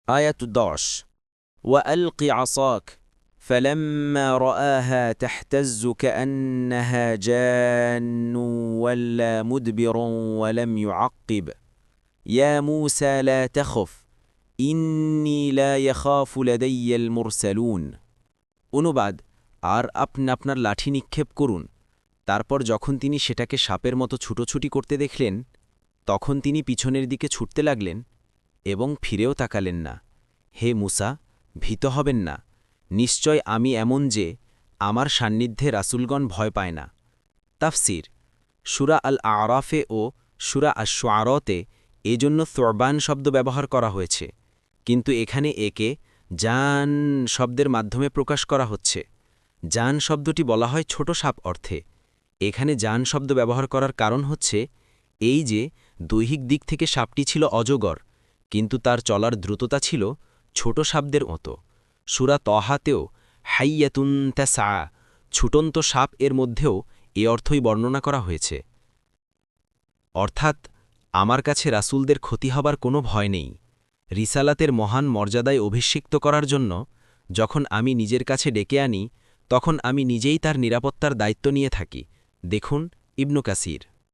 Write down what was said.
آية 10 وألق عصاك فلما رآها تهتز كأنها جان ولا مدبر ولم يعقب يا موسى لا تخف إني لا يخاف لدي المرسلون অনুবাদ আর আপনি আপনার লাঠি নিক্ষেপ করুন। তারপর যখন তিনি সেটাকে সাপের মতো ছুটোছুটি করতে দেখলেন তখন তিনি পিছনের দিকে ছুটতে লাগলেন এবং ফিরেও তাকালেন না। হে মুসা, ভীত হবেন না, নিশ্চয় আমি এমন যে আমার সান্নিধ্যে রাসূলগণ ভয় পায় না। তাফসির সূরা আল আরাফে ও সূরা আশ-শুআরাতে এজন্য থুরবান শব্দ ব্যবহার করা হয়েছে, কিন্তু এখানে একে জান শব্দের মাধ্যমে প্রকাশ করা হচ্ছে। জান শব্দটি বলা হয় ছোট সাপ অর্থে। এখানে জান শব্দ ব্যবহার করার কারণ হচ্ছে এই যে দৈহিক দিক থেকে সাপটি ছিল অজগর, কিন্তু তার চলার দ্রুততা ছিল ছোট সাপদের মতো। সূরা তহাতেও হাইয়াতুন তাসআ ছুটন্ত সাপ এর মধ্যেও এ অর্থই বর্ণনা করা হয়েছে। অর্থাৎ আমার কাছে রাসূলদের ক্ষতি হবার কোনো ভয় নেই। রিসালাতের মহান মর্যাদায় অভিষিক্ত করার জন্য যখন আমি নিজের কাছে ডেকে আনি তখন আমি নিজেই তার নিরাপত্তার দায়িত্ব নিয়ে থাকি। দেখুন ইবনু কাসির।